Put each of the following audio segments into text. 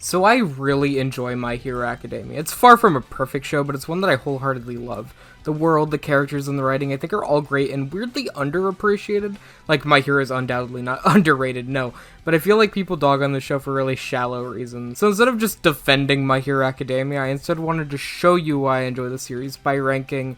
So I really enjoy My Hero Academia. It's far from a perfect show, but it's one that I wholeheartedly love. The world, the characters, and the writing I think are all great and weirdly underappreciated. Like, My Hero is undoubtedly not underrated, no. But I feel like people dog on the show for really shallow reasons. So instead of just defending My Hero Academia, I instead wanted to show you why I enjoy the series by ranking,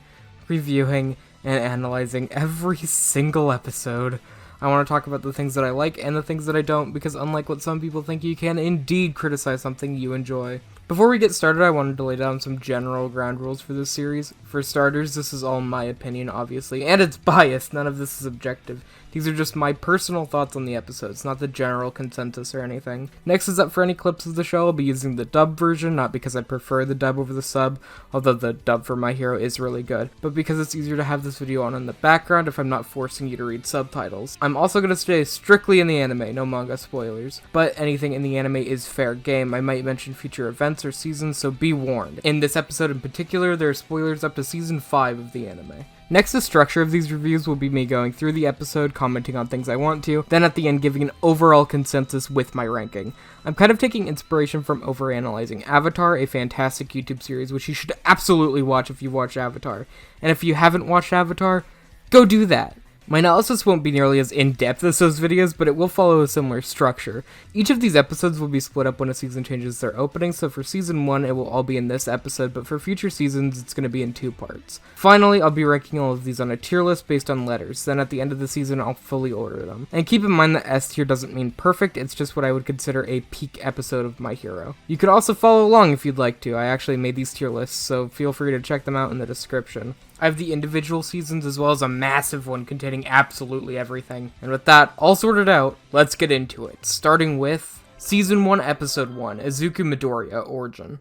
reviewing, and analyzing every single episode. I want to talk about the things that I like and the things that I don't, because unlike what some people think, you can indeed criticize something you enjoy. Before we get started, I wanted to lay down some general ground rules for this series. For starters, this is all my opinion, obviously, and it's biased. None of this is objective. These are just my personal thoughts on the episodes, not the general consensus or anything. Next is that for any clips of the show, I'll be using the dub version, not because I prefer the dub over the sub, although the dub for My Hero is really good, but because it's easier to have this video on in the background if I'm not forcing you to read subtitles. I'm also going to stay strictly in the anime, no manga spoilers, but anything in the anime is fair game. I might mention future events or seasons, so be warned. In this episode in particular, there are spoilers up to season 5 of the anime. Next, the structure of these reviews will be me going through the episode, commenting on things I want to, then at the end giving an overall consensus with my ranking. I'm kind of taking inspiration from overanalyzing Avatar, a fantastic YouTube series which you should absolutely watch if you watch Avatar. And if you haven't watched Avatar, go do that. My analysis won't be nearly as in-depth as those videos, but it will follow a similar structure. Each of these episodes will be split up when a season changes their opening, so for season 1 it will all be in this episode, but for future seasons it's going to be in 2 parts. Finally, I'll be ranking all of these on a tier list based on letters, then at the end of the season I'll fully order them. And keep in mind that S tier doesn't mean perfect, it's just what I would consider a peak episode of My Hero. You could also follow along if you'd like to. I actually made these tier lists, so feel free to check them out in the description. I have the individual seasons as well as a massive one containing absolutely everything. And with that all sorted out, let's get into it. Starting with Season 1, Episode 1, Izuku Midoriya, Origin.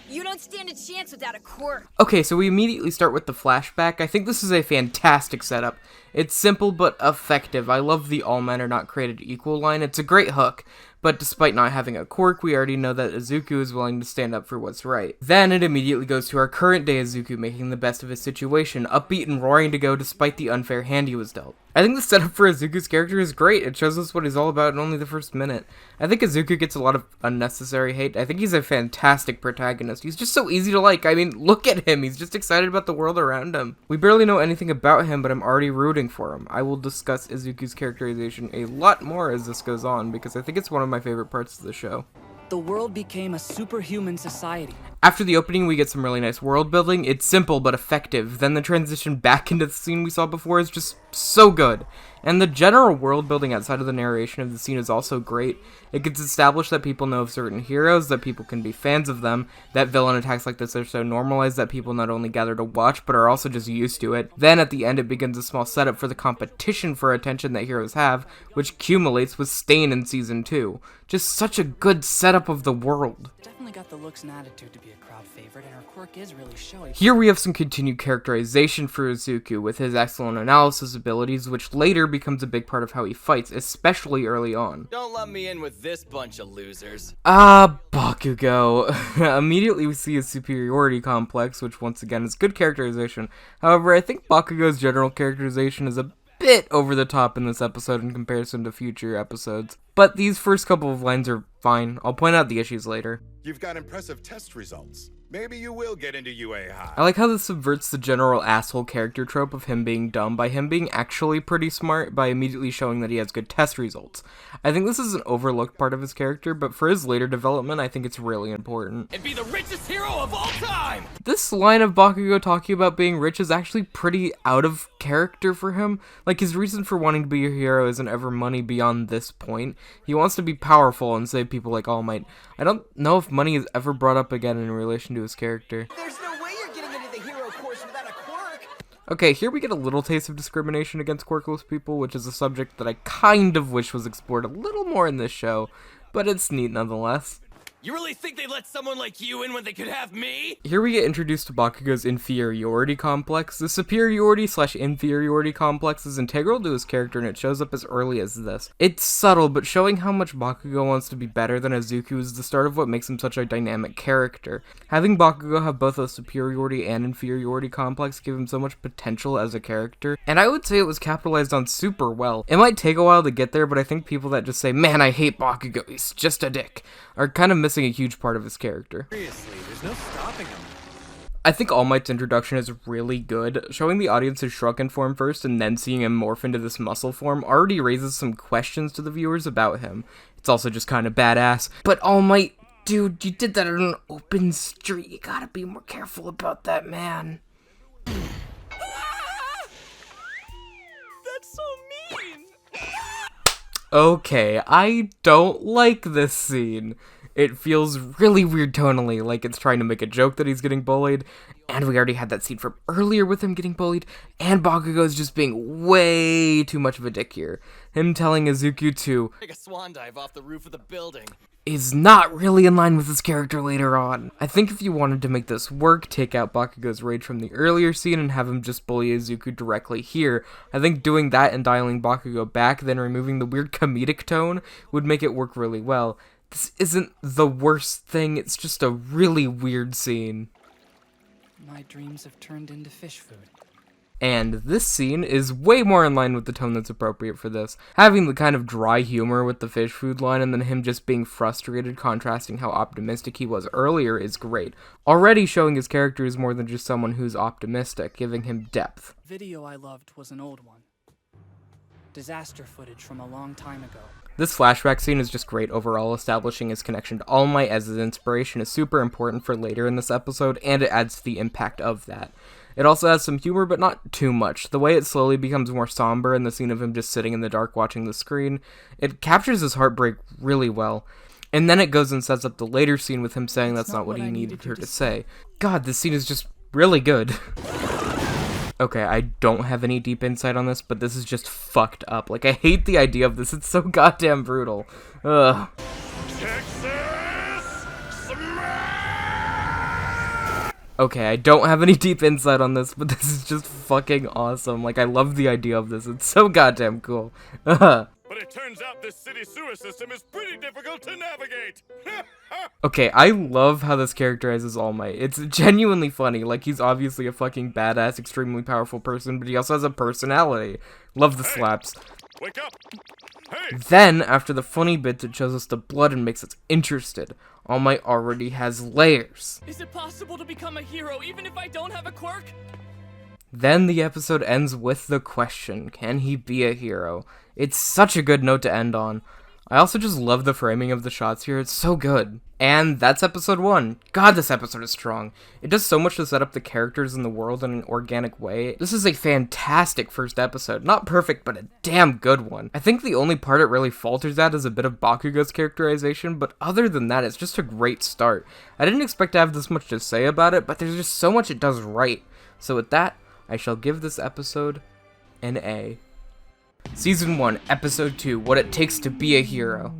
You don't stand a chance without a quirk. Okay, so we immediately start with the flashback. I think this is a fantastic setup. It's simple but effective. I love the all men are not created equal line. It's a great hook. But despite not having a quirk, we already know that Izuku is willing to stand up for what's right. Then it immediately goes to our current day Izuku making the best of his situation, upbeat and roaring to go despite the unfair hand he was dealt. I think the setup for Izuku's character is great. It shows us what he's all about in only the first minute. I think Izuku gets a lot of unnecessary hate. I think he's a fantastic protagonist. He's just so easy to like. I mean, look at him. He's just excited about the world around him. We barely know anything about him, but I'm already rooting for him. I will discuss Izuku's characterization a lot more as this goes on, because I think it's one of my favorite parts of the show. The world became a superhuman society. After the opening, we get some really nice world building. It's simple but effective. Then the transition back into the scene we saw before is just so good. And the general world building outside of the narration of the scene is also great. It gets established that people know of certain heroes, that people can be fans of them, that villain attacks like this are so normalized that people not only gather to watch, but are also just used to it. Then at the end, it begins a small setup for the competition for attention that heroes have, which accumulates with Stain in Season 2. Just such a good setup of the world. Definitely got the looks and attitude to be a crowd favorite, and her quirk is really showing. Here we have some continued characterization for Izuku with his excellent analysis abilities, which later becomes a big part of how he fights, especially early on. Don't let me in with this bunch of losers. Bakugo. Immediately we see his superiority complex, which once again is good characterization. However, I think Bakugo's general characterization is a bit over the top in this episode in comparison to future episodes. But these first couple of lines are fine. I'll point out the issues later. You've got impressive test results. Maybe you will get into UA High. I like how this subverts the general asshole character trope of him being dumb by him being actually pretty smart by immediately showing that he has good test results. I think this is an overlooked part of his character, but for his later development, I think it's really important. And be the richest hero of all time! This line of Bakugo talking about being rich is actually pretty out of character for him. Like, his reason for wanting to be a hero isn't ever money beyond this point. He wants to be powerful and save people like All Might. I don't know if money is ever brought up again in relation to his character. There's no way you're getting into the hero course without a quirk. Okay, here we get a little taste of discrimination against quirkless people, which is a subject that I kind of wish was explored a little more in this show, but it's neat nonetheless. You really think they'd let someone like you in when they could have me? Here we get introduced to Bakugo's inferiority complex. The superiority/inferiority complex is integral to his character, and it shows up as early as this. It's subtle, but showing how much Bakugo wants to be better than Izuku is the start of what makes him such a dynamic character. Having Bakugo have both a superiority and inferiority complex give him so much potential as a character, and I would say it was capitalized on super well. It might take a while to get there, but I think people that just say, "Man, I hate Bakugo, he's just a dick," are kind of missing a huge part of his character. Seriously, there's no stopping him. I think All Might's introduction is really good. Showing the audience his shrunken form first and then seeing him morph into this muscle form already raises some questions to the viewers about him. It's also just kind of badass. But All Might, dude, you did that on an open street. You gotta be more careful about that, man. That's so mean! Okay, I don't like this scene. It feels really weird tonally, like it's trying to make a joke that he's getting bullied, and we already had that scene from earlier with him getting bullied, and Bakugo's just being way too much of a dick here. Him telling Izuku to Take a swan dive off the roof of the building. is not really in line with his character later on. I think if you wanted to make this work, take out Bakugo's rage from the earlier scene and have him just bully Izuku directly here. I think doing that and dialing Bakugo back, then removing the weird comedic tone, would make it work really well. This isn't the worst thing, it's just a really weird scene. My dreams have turned into fish food. And this scene is way more in line with the tone that's appropriate for this. Having the kind of dry humor with the fish food line and then him just being frustrated, contrasting how optimistic he was earlier, is great. Already showing his character is more than just someone who's optimistic, giving him depth. Video I loved was an old one. Disaster footage from a long time ago. This flashback scene is just great overall. Establishing his connection to All Might as his inspiration is super important for later in this episode, and it adds to the impact of that. It also has some humor, but not too much. The way it slowly becomes more somber in the scene of him just sitting in the dark watching the screen, it captures his heartbreak really well. And then it goes and sets up the later scene with him saying that's not what he needed her to say. God, this scene is just really good. Okay, I don't have any deep insight on this, but this is just fucked up. Like, I hate the idea of this. It's so goddamn brutal. Ugh. Okay, I don't have any deep insight on this, but this is just fucking awesome. Like, I love the idea of this. It's so goddamn cool. But it turns out this city sewer system is pretty difficult to navigate. Okay, I love how this characterizes All Might. It's genuinely funny. Like, he's obviously a fucking badass, extremely powerful person, but he also has a personality. Love the slaps. Wake up! Hey! Then, after the funny bits, it shows us the blood and makes us interested. All Might already has layers. Is it possible to become a hero even if I don't have a quirk? Then the episode ends with the question, can he be a hero? It's such a good note to end on. I also just love the framing of the shots here, it's so good. And that's episode 1. God, this episode is strong. It does so much to set up the characters in the world in an organic way. This is a fantastic first episode. Not perfect, but a damn good one. I think the only part it really falters at is a bit of Bakugo's characterization, but other than that, it's just a great start. I didn't expect to have this much to say about it, but there's just so much it does right. So with that, I shall give this episode an A. Season 1, Episode 2, What It Takes to Be a Hero.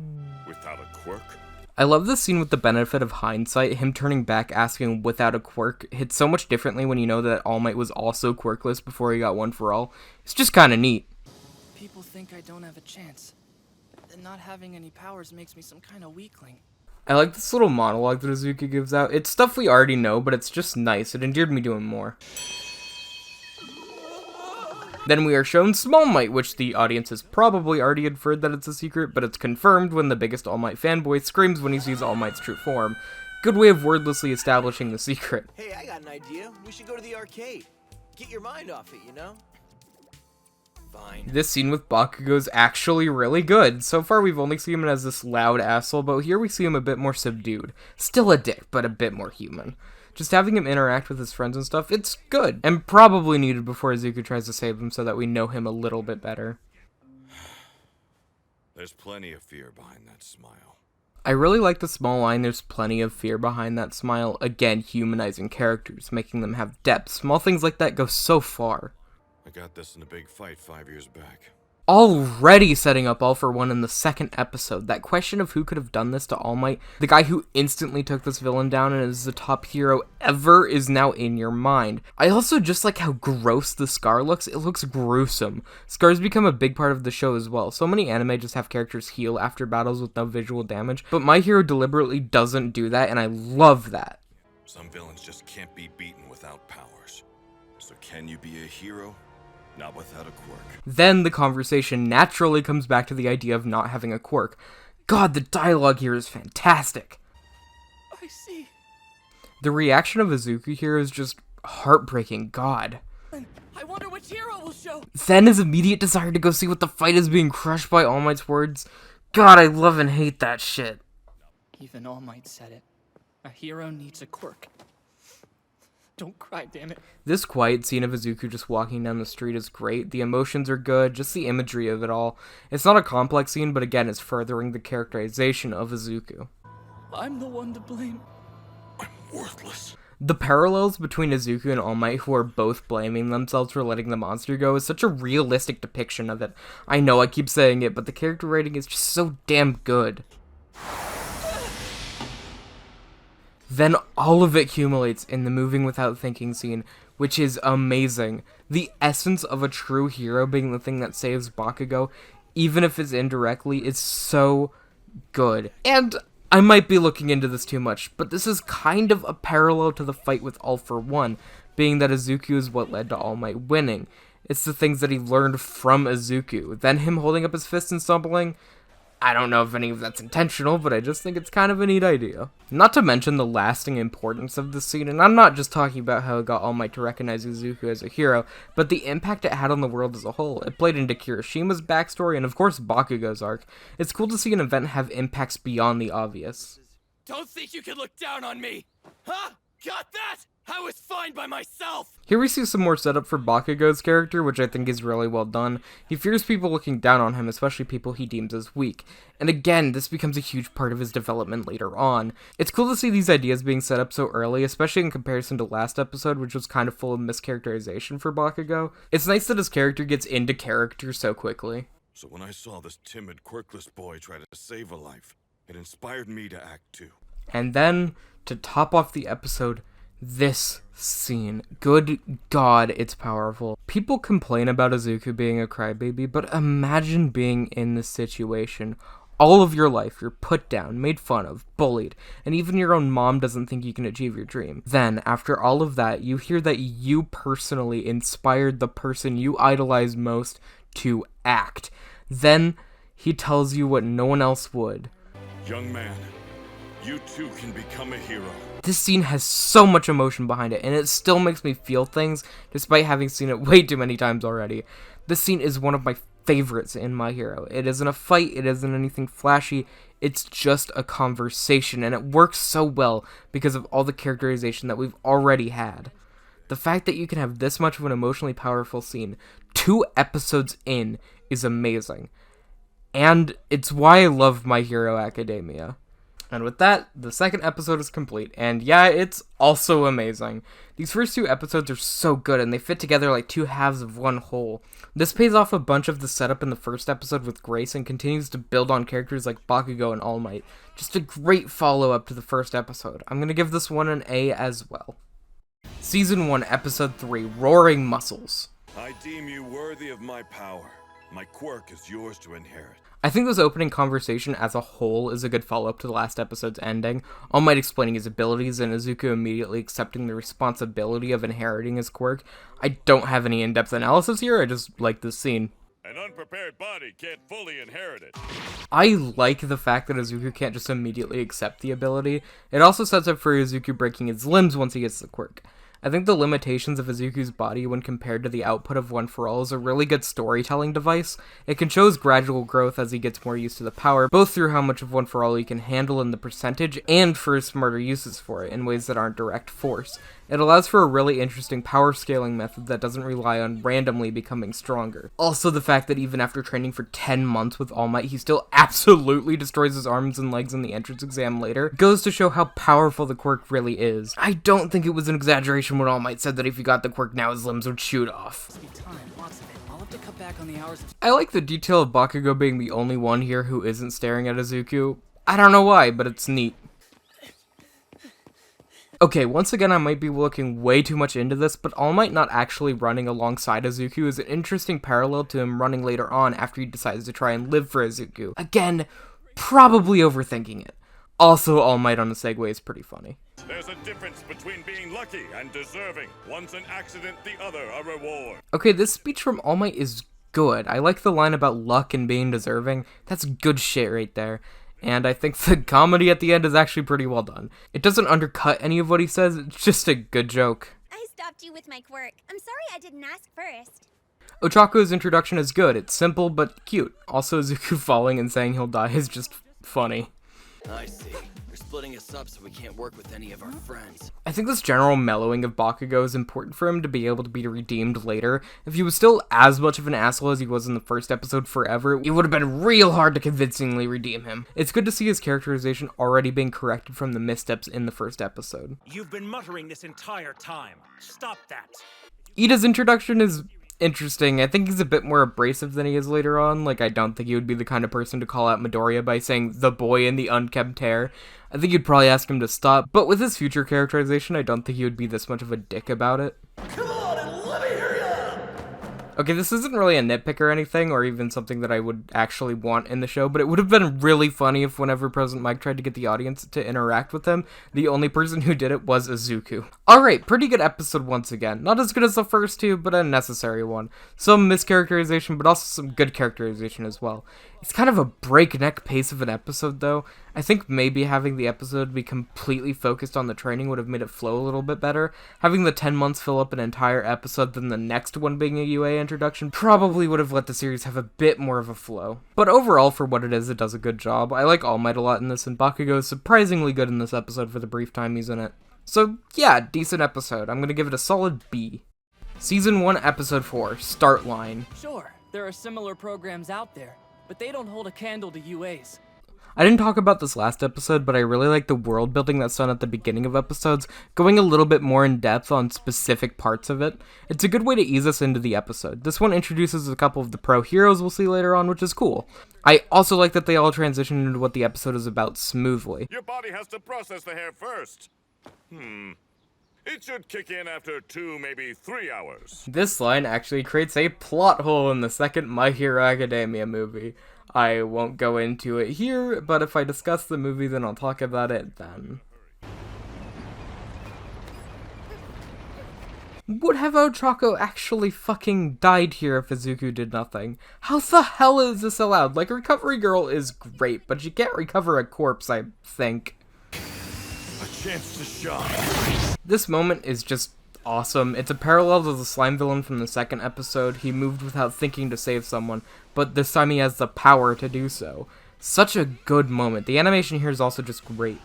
Without a quirk? I love this scene with the benefit of hindsight. Him turning back asking without a quirk hits so much differently when you know that All Might was also quirkless before he got One for All. It's just kinda neat. People think I don't have a chance. That not having any powers makes me some kind of weakling. I like this little monologue that Izuku gives out. It's stuff we already know, but it's just nice. It endeared me to him more. Then we are shown Small Might, which the audience has probably already inferred that it's a secret, but it's confirmed when the biggest All Might fanboy screams when he sees All Might's true form. Good way of wordlessly establishing the secret. Hey, I got an idea. We should go to the arcade. Get your mind off it, you know? Fine. This scene with Bakugo is actually really good. So far we've only seen him as this loud asshole, but here we see him a bit more subdued. Still a dick, but a bit more human. Just having him interact with his friends and stuff, it's good. And probably needed before Izuku tries to save him so that we know him a little bit better. There's plenty of fear behind that smile. I really like the small line, there's plenty of fear behind that smile. Again, humanizing characters, making them have depth. Small things like that go so far. I got this in a big fight 5 years back. already setting up All for One in the second episode. That question of who could have done this to All Might, the guy who instantly took this villain down and is the top hero ever, is now in your mind. I also just like how gross the scar looks. It looks gruesome. Scars become a big part of the show as well. So many anime just have characters heal after battles with no visual damage, but My Hero deliberately doesn't do that, and I love that. Some villains just can't be beaten without powers. So can you be a hero? Not without a quirk. Then the conversation naturally comes back to the idea of not having a quirk. God, the dialogue here is fantastic. I see. The reaction of Izuku here is just heartbreaking. God. I wonder which hero will show. Then his immediate desire to go see what the fight is being crushed by All Might's words. God, I love and hate that shit. Even All Might said it. A hero needs a quirk. Don't cry, damn it. This quiet scene of Izuku just walking down the street is great. The emotions are good, just the imagery of it all. It's not a complex scene, but again, it's furthering the characterization of Izuku. I'm the one to blame. I'm worthless. The parallels between Izuku and All Might, who are both blaming themselves for letting the monster go, is such a realistic depiction of it. I know I keep saying it, but the character writing is just so damn good. Then all of it accumulates in the moving without thinking scene, which is amazing. The essence of a true hero being the thing that saves Bakugo, even if it's indirectly, is so good. And I might be looking into this too much, but this is kind of a parallel to the fight with All for One, being that Izuku is what led to All Might winning. It's the things that he learned from Izuku. Then him holding up his fist and stumbling. I don't know if any of that's intentional, but I just think it's kind of a neat idea. Not to mention the lasting importance of the scene, and I'm not just talking about how it got All Might to recognize Izuku as a hero, but the impact it had on the world as a whole. It played into Kirishima's backstory, and of course Bakugo's arc. It's cool to see an event have impacts beyond the obvious. Don't think you can look down on me! Huh? Got that? I was fine by myself! Here we see some more setup for Bakugo's character, which I think is really well done. He fears people looking down on him, especially people he deems as weak. And again, this becomes a huge part of his development later on. It's cool to see these ideas being set up so early, especially in comparison to last episode, which was kind of full of mischaracterization for Bakugo. It's nice that his character gets into character so quickly. So when I saw this timid, quirkless boy try to save a life, it inspired me to act too. And then, to top off the episode, this scene. Good God, it's powerful. People complain about Izuku being a crybaby, but imagine being in this situation. All of your life, you're put down, made fun of, bullied, and even your own mom doesn't think you can achieve your dream. Then, after all of that, you hear that you personally inspired the person you idolize most to act. Then, he tells you what no one else would. Young man, you too can become a hero. This scene has so much emotion behind it, and it still makes me feel things, despite having seen it way too many times already. This scene is one of my favorites in My Hero. It isn't a fight, it isn't anything flashy, it's just a conversation, and it works so well because of all the characterization that we've already had. The fact that you can have this much of an emotionally powerful scene 2 episodes in is amazing. And it's why I love My Hero Academia. And with that, the second episode is complete, and yeah, it's also amazing. These first 2 episodes are so good, and they fit together like 2 halves of one whole. This pays off a bunch of the setup in the first episode with grace, and continues to build on characters like Bakugo and All Might. Just a great follow-up to the first episode. I'm gonna give this one an A as well. Season 1, Episode 3, Roaring Muscles. I deem you worthy of my power. My quirk is yours to inherit. I think this opening conversation as a whole is a good follow-up to the last episode's ending. All Might explaining his abilities and Izuku immediately accepting the responsibility of inheriting his quirk. I don't have any in-depth analysis here, I just like this scene. An unprepared body can't fully inherit it. I like the fact that Izuku can't just immediately accept the ability. It also sets up for Izuku breaking his limbs once he gets the quirk. I think the limitations of Izuku's body when compared to the output of One For All is a really good storytelling device. It can show his gradual growth as he gets more used to the power, both through how much of One For All he can handle in the percentage, and for his smarter uses for it in ways that aren't direct force. It allows for a really interesting power scaling method that doesn't rely on randomly becoming stronger. Also the fact that even after training for 10 months with All Might, he still absolutely destroys his arms and legs in the entrance exam later, goes to show how powerful the quirk really is. I don't think it was an exaggeration animation when All Might said that if he got the quirk now his limbs would shoot off. Must be time, lots of it. I'll have to cut back on the hours of I like the detail of Bakugo being the only one here who isn't staring at Izuku. I don't know why, but it's neat. Okay, once again I might be looking way too much into this, but All Might not actually running alongside Izuku is an interesting parallel to him running later on after he decides to try and live for Izuku. Again, probably overthinking it. Also, All Might on a Segway is pretty funny. There's a difference between being lucky and deserving. One's an accident, the other a reward. Okay, this speech from All Might is good. I like the line about luck and being deserving. That's good shit right there. And I think the comedy at the end is actually pretty well done. It doesn't undercut any of what he says, it's just a good joke. I stopped you with my quirk. I'm sorry I didn't ask first. Ochako's introduction is good. It's simple but cute. Also, Izuku falling and saying he'll die is just funny. I see. They're splitting us up so we can't work with any of our friends. I think this general mellowing of Bakugo is important for him to be able to be redeemed later. If he was still as much of an asshole as he was in the first episode forever, it would have been real hard to convincingly redeem him. It's good to see his characterization already being corrected from the missteps in the first episode. You've been muttering this entire time. Stop that. Iida's introduction is interesting. I think he's a bit more abrasive than he is later on. Like, I don't think he would be the kind of person to call out Midoriya by saying the boy in the unkempt hair. I think you'd probably ask him to stop, but with his future characterization, I don't think he would be this much of a dick about it. Come on and let me hear ya! Okay, this isn't really a nitpick or anything, or even something that I would actually want in the show, but it would have been really funny if whenever President Mike tried to get the audience to interact with him, the only person who did it was Izuku. Alright, pretty good episode once again. Not as good as the first two, but a necessary one. Some mischaracterization, but also some good characterization as well. It's kind of a breakneck pace of an episode, though. I think maybe having the episode be completely focused on the training would have made it flow a little bit better. Having the 10 months fill up an entire episode, then the next one being a UA introduction, probably would have let the series have a bit more of a flow. But overall, for what it is, it does a good job. I like All Might a lot in this, and Bakugo is surprisingly good in this episode for the brief time he's in it. So yeah, decent episode. I'm gonna give it a solid B. Season 1, Episode 4, Start Line. Sure, there are similar programs out there, but they don't hold a candle to UAs. I didn't talk about this last episode, but I really like the world building that's done at the beginning of episodes, going a little bit more in depth on specific parts of it. It's a good way to ease us into the episode. This one introduces a couple of the pro heroes we'll see later on, which is cool. I also like that they all transition into what the episode is about smoothly. Your body has to process the hair first. It should kick in after 2, maybe 3 hours. This line actually creates a plot hole in the second My Hero Academia movie. I won't go into it here, but if I discuss the movie, then I'll talk about it then. Would have Ochako actually fucking died here if Izuku did nothing? How the hell is this allowed? Like, Recovery Girl is great, but you can't recover a corpse, I think. A chance to shine. This moment is just awesome. It's a parallel to the slime villain from the second episode. He moved without thinking to save someone, but this time he has the power to do so. Such a good moment. The animation here is also just great.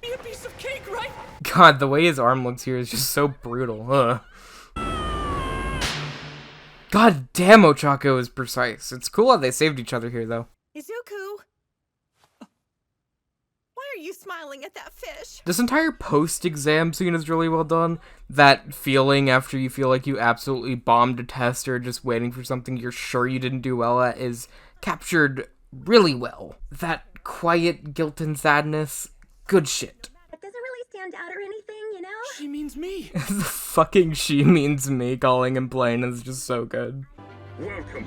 Be a piece of cake, right? God, the way his arm looks here is just so brutal. Ugh. God damn, Ochako is precise. It's cool how they saved each other here, though. Izuku! Why are you smiling at that fish? This entire post-exam scene is really well done. That feeling after you feel like you absolutely bombed a test or just waiting for something you're sure you didn't do well at is captured really well. That quiet guilt and sadness, good shit. It doesn't really stand out or anything, you know? She means me. The fucking she means me calling him plain is just so good. Welcome,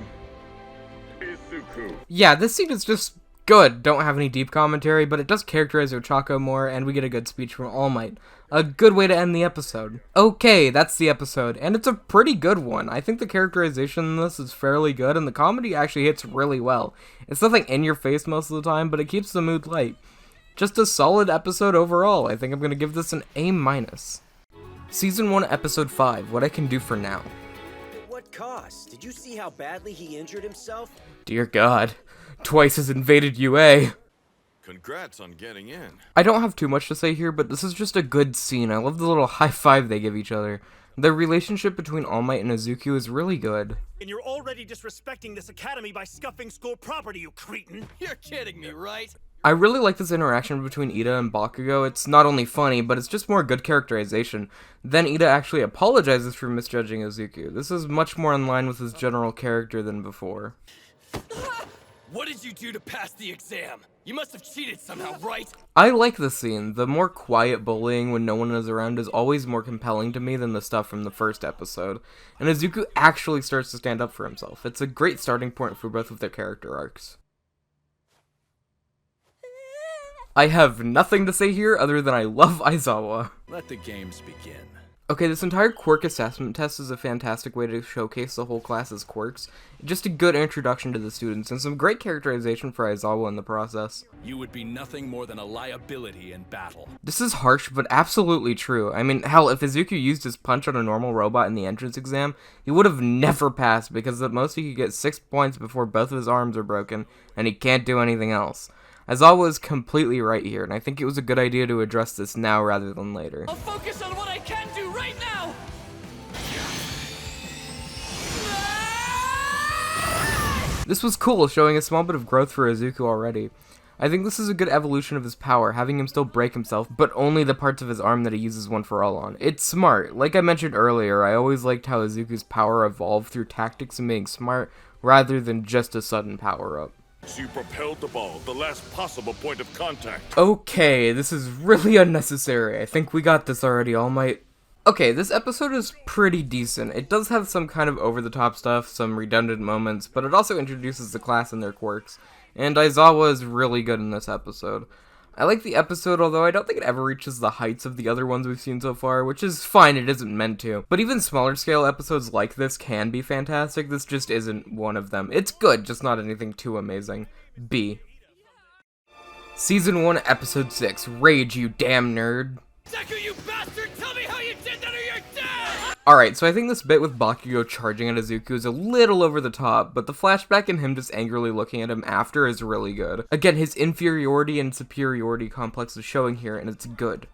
Izuku. Yeah, this scene is just good. Don't have any deep commentary, but it does characterize Ochako more, and we get a good speech from All Might. A good way to end the episode. Okay, that's the episode, and it's a pretty good one. I think the characterization in this is fairly good, and the comedy actually hits really well. It's nothing in your face most of the time, but it keeps the mood light. Just a solid episode overall. I think I'm gonna give this an A-. Season 1, Episode 5, What I Can Do For Now. At what cost? Did you see how badly he injured himself? Dear God. Twice has invaded UA. Congrats on getting in. I don't have too much to say here, but this is just a good scene. I love the little high five they give each other. The relationship between All Might and Izuku is really good. And you're already disrespecting this academy by scuffing school property, you cretin! You're kidding me, right? I really like this interaction between Iida and Bakugo. It's not only funny, but it's just more good characterization. Then Iida actually apologizes for misjudging Izuku. This is much more in line with his general character than before. What did you do to pass the exam? You must have cheated somehow, right? I like this scene. The more quiet bullying when no one is around is always more compelling to me than the stuff from the first episode. And Izuku actually starts to stand up for himself. It's a great starting point for both of their character arcs. I have nothing to say here other than I love Aizawa. Let the games begin. Okay, this entire quirk assessment test is a fantastic way to showcase the whole class's quirks. Just a good introduction to the students, and some great characterization for Aizawa in the process. You would be nothing more than a liability in battle. This is harsh, but absolutely true. I mean, hell, if Izuku used his punch on a normal robot in the entrance exam, he would have never passed, because at most he could get 6 points before both of his arms are broken, and he can't do anything else. Aizawa is completely right here, and I think it was a good idea to address this now rather than later. I'll focus on what I can do right now! This was cool, showing a small bit of growth for Izuku already. I think this is a good evolution of his power, having him still break himself, but only the parts of his arm that he uses one for all on. It's smart. Like I mentioned earlier, I always liked how Izuku's power evolved through tactics and being smart, rather than just a sudden power-up. So you propelled the ball, the last possible point of contact. Okay, this is really unnecessary. I think we got this already, All Might. Okay, this episode is pretty decent. It does have some kind of over-the-top stuff, some redundant moments, but it also introduces the class and their quirks. And Aizawa is really good in this episode. I like the episode, although I don't think it ever reaches the heights of the other ones we've seen so far, which is fine, it isn't meant to. But even smaller scale episodes like this can be fantastic, this just isn't one of them. It's good, just not anything too amazing. B. Season 1, Episode 6, Rage, you damn nerd. Deku, you bastard! Tell me how you did that or you're dead! Alright, so I think this bit with Bakugo charging at Izuku is a little over the top, but the flashback and him just angrily looking at him after is really good. Again, his inferiority and superiority complex is showing here, and it's good.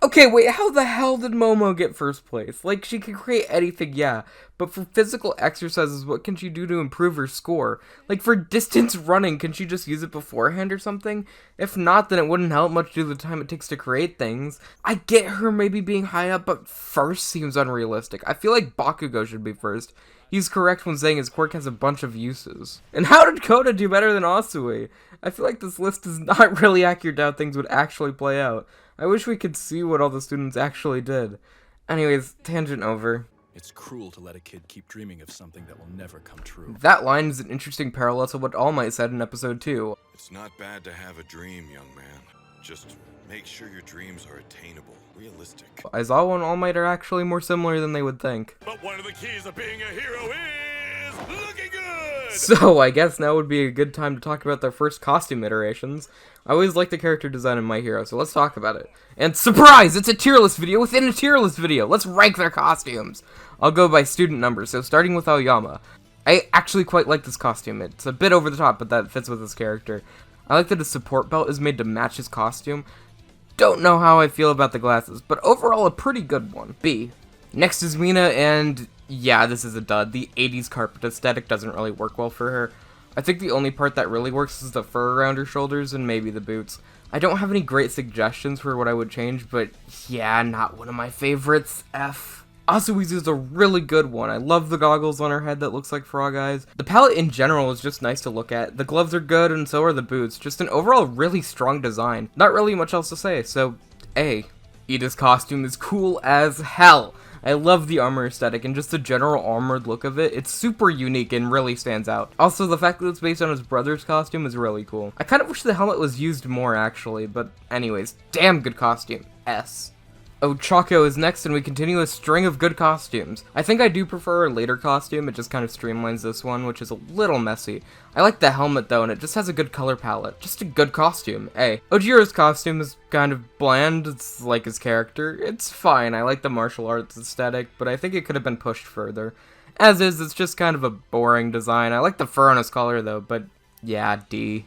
Okay, wait, how the hell did Momo get first place? Like, she can create anything, yeah, but for physical exercises, what can she do to improve her score? Like, for distance running, can she just use it beforehand or something? If not, then it wouldn't help much due to the time it takes to create things. I get her maybe being high up, but first seems unrealistic. I feel like Bakugo should be first. He's correct when saying his quirk has a bunch of uses. And how did Koda do better than Asui? I feel like this list is not really accurate to how things would actually play out. I wish we could see what all the students actually did. Anyways, tangent over. It's cruel to let a kid keep dreaming of something that will never come true. That line is an interesting parallel to what All Might said in episode 2. It's not bad to have a dream, young man. Just make sure your dreams are attainable, realistic. Aizawa and All Might are actually more similar than they would think. But one of the keys of being a hero is looking good! So, I guess now would be a good time to talk about their first costume iterations. I always like the character design in My Hero, so let's talk about it. And surprise! It's a tier list video within a tier list video! Let's rank their costumes! I'll go by student number, so starting with Aoyama. I actually quite like this costume. It's a bit over the top, but that fits with his character. I like that his support belt is made to match his costume. Don't know how I feel about the glasses, but overall a pretty good one. B. Next is Mina, and yeah, this is a dud. The 80s carpet aesthetic doesn't really work well for her. I think the only part that really works is the fur around her shoulders and maybe the boots. I don't have any great suggestions for what I would change, but yeah, not one of my favorites. F. Asui's is a really good one. I love the goggles on her head that looks like frog eyes. The palette in general is just nice to look at. The gloves are good and so are the boots. Just an overall really strong design. Not really much else to say, so A. Iida's costume is cool as hell. I love the armor aesthetic and just the general armored look of it. It's super unique and really stands out. Also, the fact that it's based on his brother's costume is really cool. I kind of wish the helmet was used more actually, but anyways, damn good costume. S. Ochako is next, and we continue a string of good costumes. I think I do prefer a later costume, it just kind of streamlines this one, which is a little messy. I like the helmet though, and it just has a good color palette. Just a good costume, A. Ojiro's costume is kind of bland, it's like his character. It's fine, I like the martial arts aesthetic, but I think it could have been pushed further. As is, it's just kind of a boring design. I like the fur on his collar though, but yeah, D.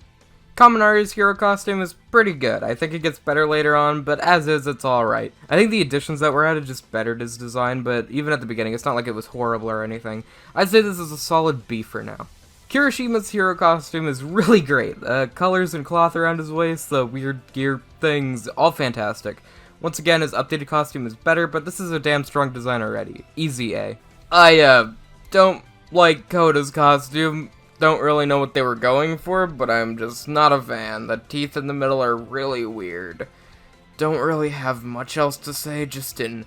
Kaminari's hero costume is pretty good. I think it gets better later on, but as is, it's alright. I think the additions that were added just bettered his design, but even at the beginning, it's not like it was horrible or anything. I'd say this is a solid B for now. Kirishima's hero costume is really great. Colors and cloth around his waist, the weird gear things, all fantastic. Once again, his updated costume is better, but this is a damn strong design already. Easy A. I, don't like Koda's costume. Don't really know what they were going for, but I'm just not a fan. The teeth in the middle are really weird. Don't really have much else to say, just an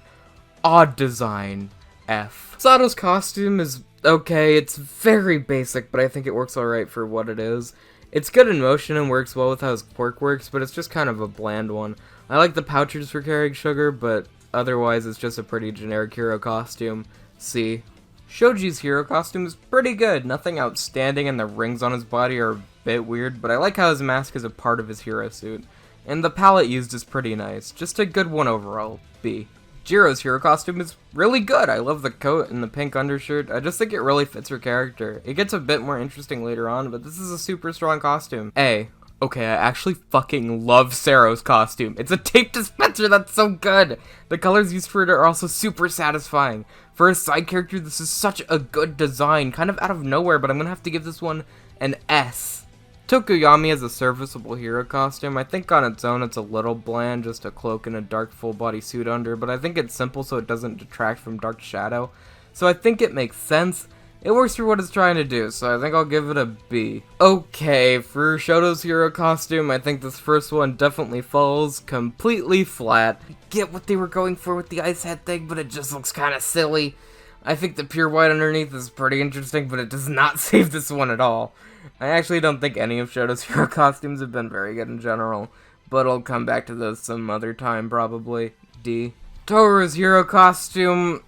odd design. F. Sato's costume is okay, it's very basic, but I think it works alright for what it is. It's good in motion and works well with how his quirk works, but it's just kind of a bland one. I like the pouches for carrying sugar, but otherwise it's just a pretty generic hero costume. C. Shoji's hero costume is pretty good, nothing outstanding, and the rings on his body are a bit weird, but I like how his mask is a part of his hero suit. And the palette used is pretty nice, just a good one overall. B. Jiro's hero costume is really good. I love the coat and the pink undershirt. I just think it really fits her character. It gets a bit more interesting later on, but this is a super strong costume. A. Okay, I actually fucking love Sero's costume. It's a tape dispenser that's so good. The colors used for it are also super satisfying. For a side character, this is such a good design, kind of out of nowhere, but I'm gonna have to give this one an S. Tokuyami has a serviceable hero costume. I think on its own it's a little bland, just a cloak and a dark full body suit under, but I think it's simple so it doesn't detract from Dark Shadow. So I think it makes sense. It works for what it's trying to do, so I think I'll give it a B. Okay, for Shoto's hero costume, I think this first one definitely falls completely flat. I get what they were going for with the ice head thing, but it just looks kind of silly. I think the pure white underneath is pretty interesting, but it does not save this one at all. I actually don't think any of Shoto's hero costumes have been very good in general, but I'll come back to those some other time, probably. D. Toru's hero costume,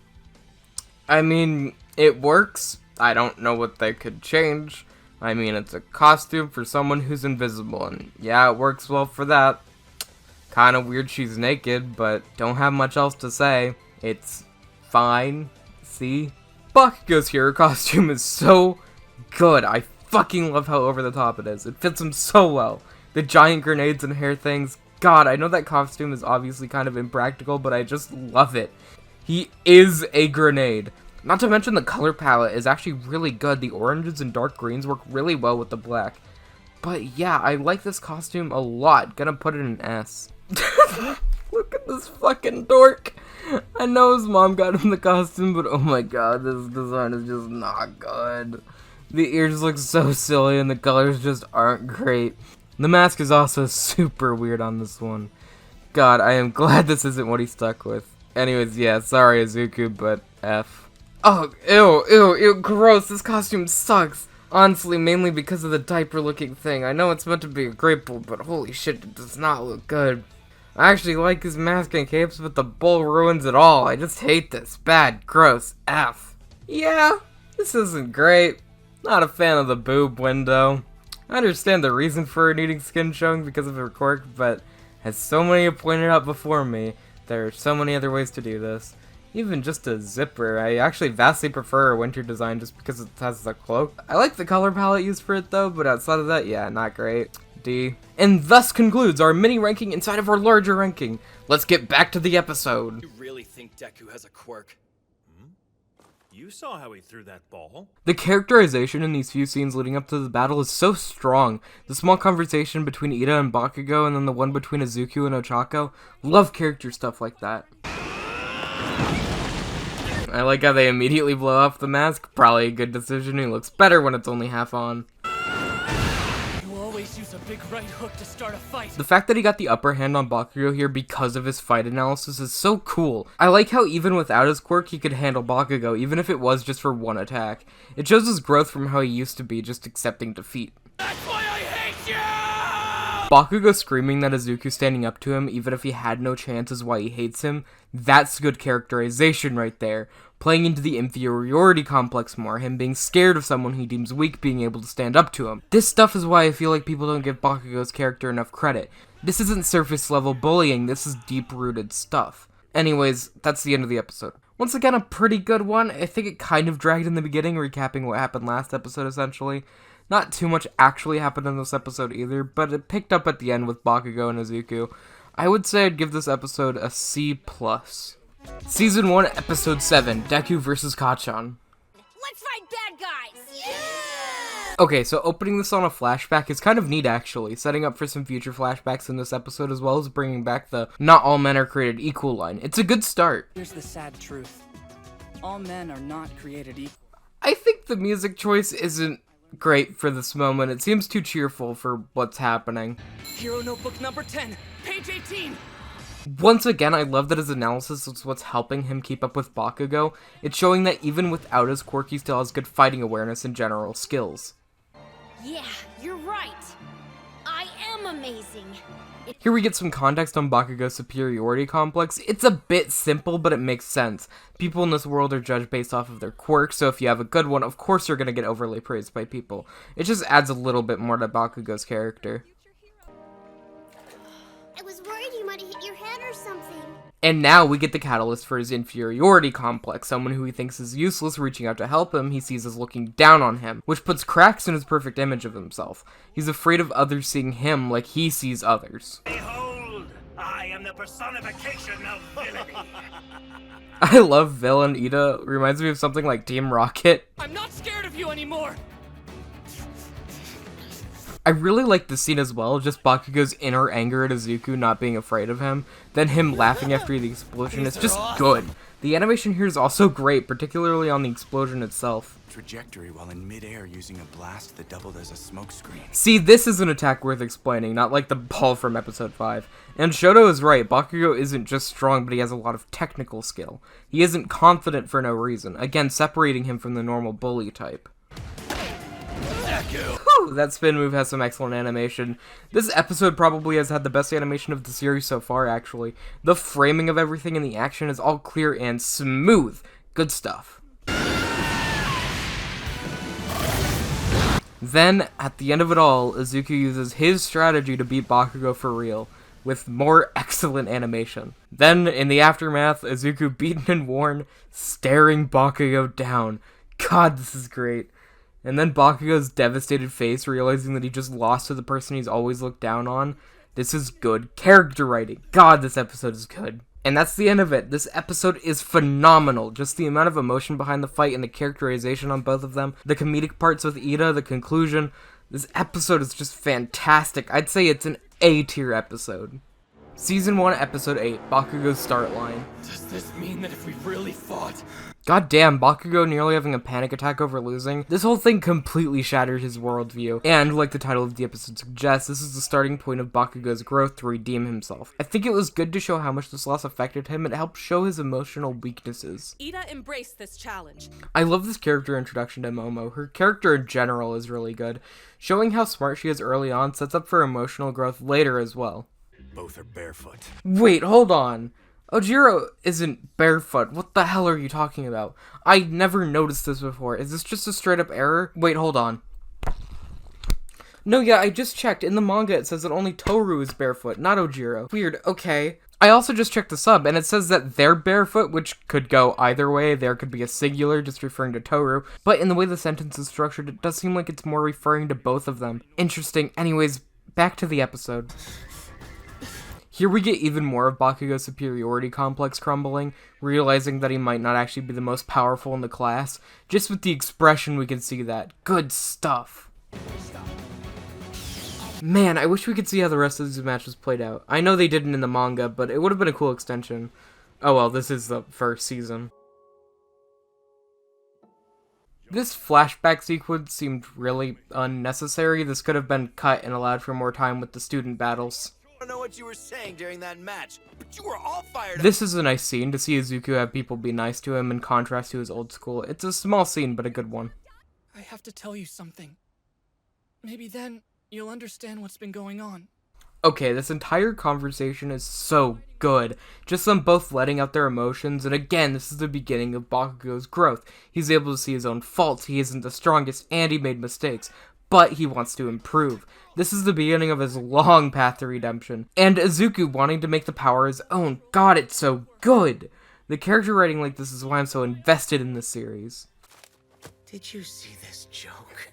I mean, it works. I don't know what they could change. I mean, it's a costume for someone who's invisible, and yeah, it works well for that. Kinda weird she's naked, but don't have much else to say. It's fine. C. Bakugo's hero costume is so good. I fucking love how over the top it is. It fits him so well. The giant grenades and hair things. God, I know that costume is obviously kind of impractical, but I just love it. He is a grenade. Not to mention the color palette is actually really good. The oranges and dark greens work really well with the black. But yeah, I like this costume a lot. Gonna put it in S. Look at this fucking dork. I know his mom got him the costume, but oh my god, this design is just not good. The ears look so silly and the colors just aren't great. The mask is also super weird on this one. God, I am glad this isn't what he stuck with. Anyways, yeah, sorry Izuku, but F. Oh, ew, gross, this costume sucks. Honestly, mainly because of the diaper-looking thing. I know it's meant to be a grateful, but holy shit, it does not look good. I actually like his mask and capes, but the bowl ruins it all. I just hate this. Bad, gross, F. Yeah, this isn't great. Not a fan of the boob window. I understand the reason for her needing skin showing because of her quirk, but as so many have pointed out before me, there are so many other ways to do this. Even just a zipper. I actually vastly prefer a winter design just because it has the cloak. I like the color palette used for it though, but outside of that, yeah, not great. D. And thus concludes our mini ranking inside of our larger ranking. Let's get back to the episode. You really think Deku has a quirk? You saw how he threw that ball. The characterization in these few scenes leading up to the battle is so strong. The small conversation between Iida and Bakugo, and then the one between Izuku and Ochako. Love character stuff like that. I like how they immediately blow off the mask. Probably a good decision. He looks better when it's only half on. You always use a big right hook to start a fight. The fact that he got the upper hand on Bakugo here because of his fight analysis is so cool. I like how even without his quirk, he could handle Bakugo, even if it was just for one attack. It shows his growth from how he used to be, just accepting defeat. That's why I hate you! Bakugo screaming that Izuku standing up to him, even if he had no chance, is why he hates him. That's good characterization right there. Playing into the inferiority complex more, him being scared of someone he deems weak being able to stand up to him. This stuff is why I feel like people don't give Bakugo's character enough credit. This isn't surface level bullying, this is deep rooted stuff. Anyways, that's the end of the episode. Once again, a pretty good one. I think it kind of dragged in the beginning, recapping what happened last episode essentially. Not too much actually happened in this episode either, but it picked up at the end with Bakugo and Izuku. I would say I'd give this episode a C+. Season 1, Episode 7, Deku vs. Kacchan. Let's fight bad guys! Yeah! Okay, so opening this on a flashback is kind of neat actually, setting up for some future flashbacks in this episode as well as bringing back the not all men are created equal line. It's a good start. Here's the sad truth. All men are not created equal. I think the music choice isn't great for this moment. It seems too cheerful for what's happening. Hero Notebook number 10, page 18! Once again, I love that his analysis is what's helping him keep up with Bakugo. It's showing that even without his quirk, he still has good fighting awareness and general skills. Yeah, you're right. I am amazing. Here we get some context on Bakugo's superiority complex. It's a bit simple, but it makes sense. People in this world are judged based off of their quirks, so if you have a good one, of course you're gonna get overly praised by people. It just adds a little bit more to Bakugo's character. I was worried you might have hit your head or something. And now we get the catalyst for his inferiority complex. Someone who he thinks is useless reaching out to help him, he sees as looking down on him, which puts cracks in his perfect image of himself. He's afraid of others seeing him like he sees others. Behold, I am the personification of villainy. I love villain Iida. Reminds me of something like Team Rocket. I'm not scared of you anymore! I really like this scene as well, just Bakugo's inner anger at Izuku not being afraid of him, then him laughing after the explosion. It's just good. The animation here is also great, particularly on the explosion itself. Trajectory while in midair using a blast that doubled as a smokescreen. See, this is an attack worth explaining, not like the ball from episode 5. And Shoto is right, Bakugo isn't just strong, but he has a lot of technical skill. He isn't confident for no reason, again separating him from the normal bully type. Whew, that spin move has some excellent animation. This episode probably has had the best animation of the series so far, actually. The framing of everything and the action is all clear and smooth. Good stuff. Then, at the end of it all, Izuku uses his strategy to beat Bakugo for real, with more excellent animation. Then, in the aftermath, Izuku beaten and worn, staring Bakugo down. God, this is great. And then Bakugo's devastated face, realizing that he just lost to the person he's always looked down on. This is good character writing. God, this episode is good. And that's the end of it. This episode is phenomenal. Just the amount of emotion behind the fight and the characterization on both of them. The comedic parts with Iida, the conclusion. This episode is just fantastic. I'd say it's an A-tier episode. Season 1, Episode 8, Bakugo's start line. Does this mean that if we really fought... God damn, Bakugo nearly having a panic attack over losing. This whole thing completely shattered his worldview. And, like the title of the episode suggests, this is the starting point of Bakugo's growth to redeem himself. I think it was good to show how much this loss affected him. It helped show his emotional weaknesses. Iida embraced this challenge. I love this character introduction to Momo. Her character in general is really good. Showing how smart she is early on sets up for emotional growth later as well. Both are barefoot. Wait, hold on. Ojiro isn't barefoot. What the hell are you talking about? I never noticed this before. Is this just a straight up error? Wait, hold on. No, yeah, I just checked. In the manga it says that only Toru is barefoot, not Ojiro. Weird, okay. I also just checked the sub, and it says that they're barefoot, which could go either way. There could be a singular, just referring to Toru. But in the way the sentence is structured, it does seem like it's more referring to both of them. Interesting. Anyways, back to the episode. Here we get even more of Bakugo's superiority complex crumbling, realizing that he might not actually be the most powerful in the class. Just with the expression we can see that. Good stuff. Man, I wish we could see how the rest of these matches played out. I know they didn't in the manga, but it would have been a cool extension. Oh well, this is the first season. This flashback sequence seemed really unnecessary. This could have been cut and allowed for more time with the student battles. I don't know what you were saying during that match, but you were all fired up. This is a nice scene to see Izuku have people be nice to him in contrast to his old school. It's a small scene, but a good one. I have to tell you something. Maybe then you'll understand what's been going on. Okay, this entire conversation is so good. Just them both letting out their emotions, and again, this is the beginning of Bakugo's growth. He's able to see his own faults, he isn't the strongest, and he made mistakes. But he wants to improve. This is the beginning of his long path to redemption. And Izuku wanting to make the power his own. God, it's so good! The character writing like this is why I'm so invested in this series. Did you see this joke?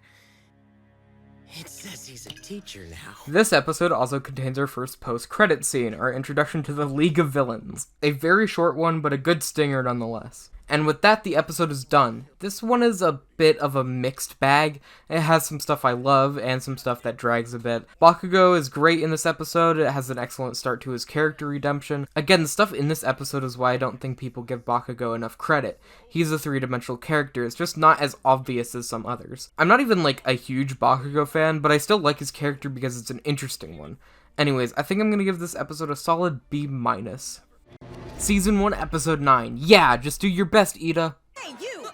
It says he's a teacher now. This episode also contains our first post-credit scene, our introduction to the League of Villains. A very short one, but a good stinger nonetheless. And with that, the episode is done. This one is a bit of a mixed bag. It has some stuff I love and some stuff that drags a bit. Bakugo is great in this episode. It has an excellent start to his character redemption. Again, the stuff in this episode is why I don't think people give Bakugo enough credit. He's a three-dimensional character. It's just not as obvious as some others. I'm not even like a huge Bakugo fan, but I still like his character because it's an interesting one. Anyways, I think I'm gonna give this episode a solid B-. Season 1, Episode 9. Yeah, just do your best, Iida. Hey, you!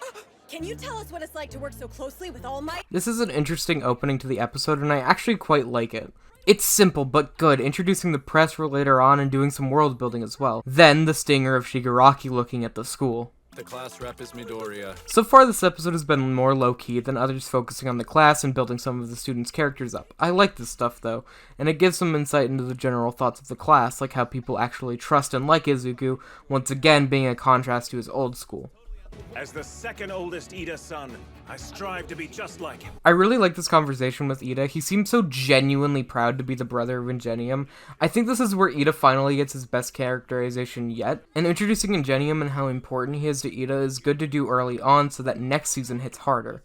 Can you tell us what it's like to work so closely with All Might? This is an interesting opening to the episode, and I actually quite like it. It's simple, but good, introducing the press for later on and doing some world building as well. Then, the stinger of Shigaraki looking at the school. The class rep is Midoriya. So far, this episode has been more low-key than others, focusing on the class and building some of the students' characters up. I like this stuff, though, and it gives some insight into the general thoughts of the class, like how people actually trust and like Izuku, once again being a contrast to his old school. As the second oldest Iida son, I strive to be just like him. I really like this conversation with Iida. He seems so genuinely proud to be the brother of Ingenium. I think this is where Iida finally gets his best characterization yet, and introducing Ingenium and how important he is to Iida is good to do early on so that next season hits harder.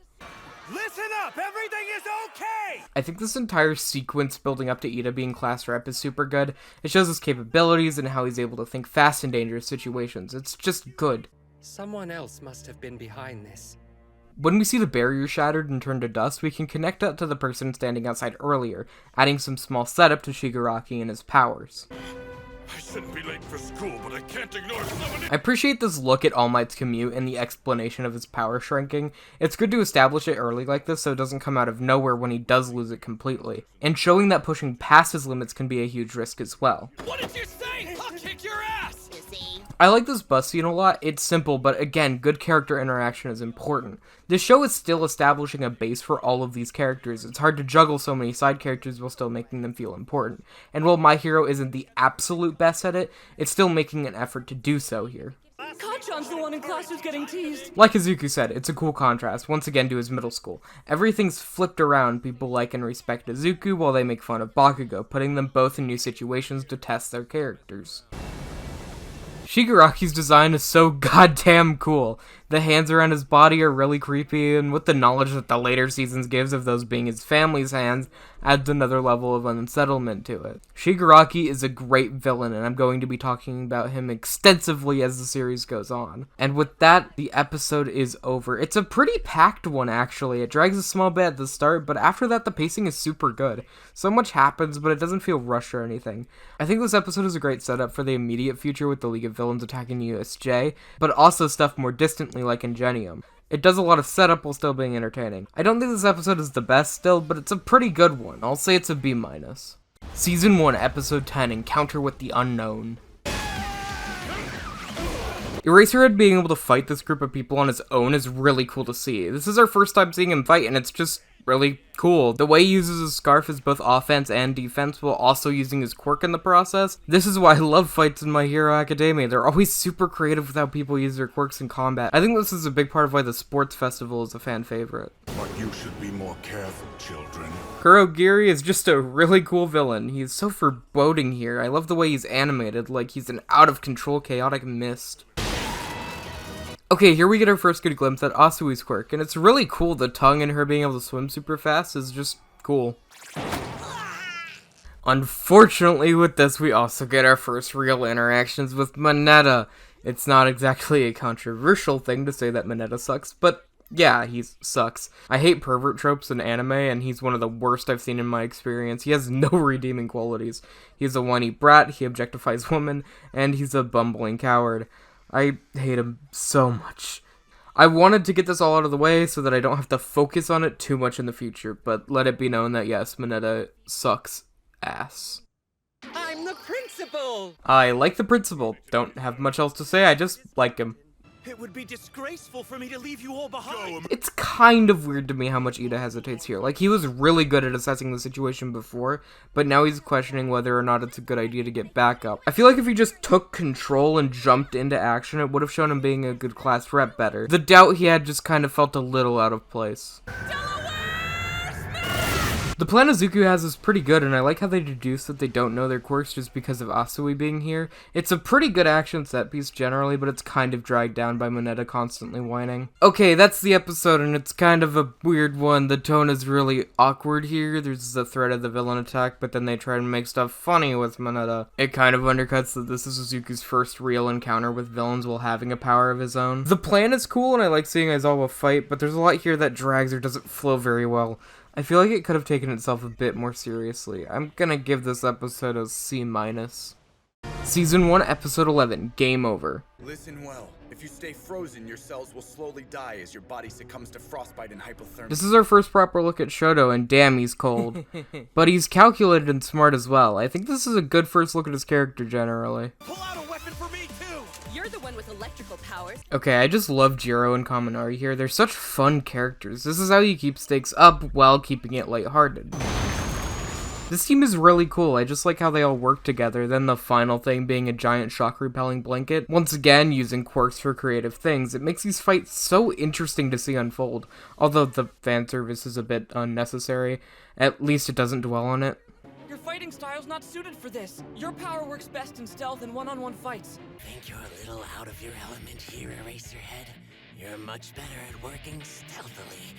Listen up! Everything is okay! I think this entire sequence building up to Iida being class rep is super good. It shows his capabilities and how he's able to think fast in dangerous situations. It's just good. Someone else must have been behind this. When we see the barrier shattered and turned to dust, we can connect that to the person standing outside earlier, adding some small setup to Shigaraki and his powers. I shouldn't be late for school, but I can't ignore summoning. I appreciate this look at All Might's commute and the explanation of his power shrinking. It's good to establish it early like this so it doesn't come out of nowhere when he does lose it completely. And showing that pushing past his limits can be a huge risk as well. What did you say? I'll kick your ass! I like this bus scene a lot. It's simple, but again, good character interaction is important. This show is still establishing a base for all of these characters. It's hard to juggle so many side characters while still making them feel important. And while My Hero isn't the absolute best at it, it's still making an effort to do so here. Kacchan's the one in class who's getting teased. Like Izuku said, it's a cool contrast, once again to his middle school. Everything's flipped around, people like and respect Izuku while they make fun of Bakugo, putting them both in new situations to test their characters. Shigaraki's design is so goddamn cool. The hands around his body are really creepy, and with the knowledge that the later seasons gives of those being his family's hands, adds another level of unsettlement to it. Shigaraki is a great villain, and I'm going to be talking about him extensively as the series goes on. And with that, the episode is over. It's a pretty packed one, actually. It drags a small bit at the start, but after that, the pacing is super good. So much happens, but it doesn't feel rushed or anything. I think this episode is a great setup for the immediate future with the League of Villains attacking USJ, but also stuff more distantly like Ingenium. It does a lot of setup while still being entertaining. I don't think this episode is the best still, but it's a pretty good one. I'll say it's a B-. Season 1, Episode 10, Encounter with the Unknown. Eraserhead being able to fight this group of people on his own is really cool to see. This is our first time seeing him fight, and it's just really cool. The way he uses his scarf is both offense and defense while also using his quirk in the process. This is why I love fights in My Hero Academia. They're always super creative with how people use their quirks in combat. I think this is a big part of why the sports festival is a fan favorite. But you should be more careful, children. Kurogiri is just a really cool villain. He's so foreboding here. I love the way he's animated, like he's an out-of-control chaotic mist. Okay, here we get our first good glimpse at Asui's quirk, and it's really cool. The tongue and her being able to swim super fast is just cool. Unfortunately, with this, we also get our first real interactions with Mineta. It's not exactly a controversial thing to say that Mineta sucks, but yeah, he sucks. I hate pervert tropes in anime, and he's one of the worst I've seen in my experience. He has no redeeming qualities. He's a whiny brat, he objectifies women, and he's a bumbling coward. I hate him so much. I wanted to get this all out of the way so that I don't have to focus on it too much in the future, but let it be known that yes, Mineta sucks ass. I'm the principal! I like the principal. Don't have much else to say, I just like him. It would be disgraceful for me to leave you all behind. It's kind of weird to me how much Iida hesitates here. Like, he was really good at assessing the situation before, but now he's questioning whether or not it's a good idea to get back up. I feel like if he just took control and jumped into action, it would have shown him being a good class rep better. The doubt he had just kind of felt a little out of place. The The plan Izuku has is pretty good, and I like how they deduce that they don't know their quirks just because of Asui being here. It's a pretty good action set piece generally, but it's kind of dragged down by Moneta constantly whining. Okay, that's the episode, and it's kind of a weird one. The tone is really awkward here. There's the threat of the villain attack, but then they try to make stuff funny with Moneta. It kind of undercuts that this is Izuku's first real encounter with villains while having a power of his own. The plan is cool, and I like seeing Aizawa fight, but there's a lot here that drags or doesn't flow very well. I feel like it could have taken itself a bit more seriously. I'm gonna give this episode a C-. Season 1, Episode 11, Game Over. Listen well. If you stay frozen, your cells will slowly die as your body succumbs to frostbite and hypothermia. This is our first proper look at Shoto, and damn, he's cold. But he's calculated and smart as well. I think this is a good first look at his character generally. Pull out a weapon for me too! You're the one with electrical powers. Okay, I just love Jiro and Kaminari here. They're such fun characters. This is how you keep stakes up while keeping it lighthearted. This team is really cool. I just like how they all work together, then the final thing being a giant shock-repelling blanket. Once again, using quirks for creative things. It makes these fights so interesting to see unfold, although the fan service is a bit unnecessary. At least it doesn't dwell on it. Your fighting style's not suited for this. Your power works best in stealth and one-on-one fights. Think you're a little out of your element here, Eraserhead? You're much better at working stealthily.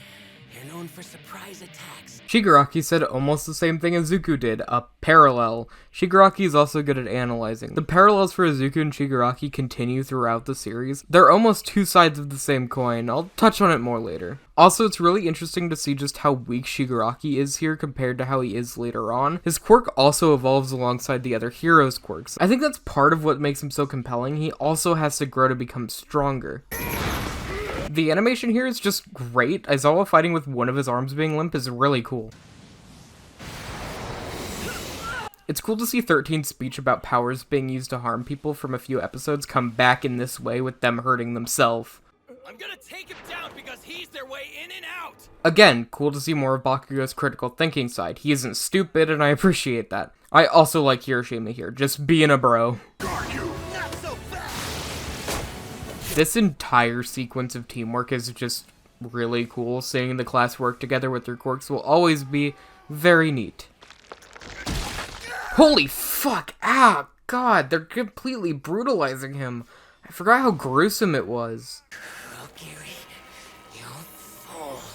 You're known for surprise attacks. Shigaraki said almost the same thing Izuku did, a parallel. Shigaraki is also good at analyzing. The parallels for Izuku and Shigaraki continue throughout the series. They're almost two sides of the same coin. I'll touch on it more later. Also, it's really interesting to see just how weak Shigaraki is here compared to how he is later on. His quirk also evolves alongside the other heroes' quirks. I think that's part of what makes him so compelling. He also has to grow to become stronger. The animation here is just great. Aizawa fighting with one of his arms being limp is really cool. It's cool to see 13's speech about powers being used to harm people from a few episodes come back in this way with them hurting themselves. I'm gonna take him down because he's their way in and out! Again, cool to see more of Bakugo's critical thinking side. He isn't stupid, and I appreciate that. I also like Hiroshima here, just being a bro. This entire sequence of teamwork is just really cool. Seeing the class work together with their quirks will always be very neat. Holy fuck! Ah, God, they're completely brutalizing him. I forgot how gruesome it was.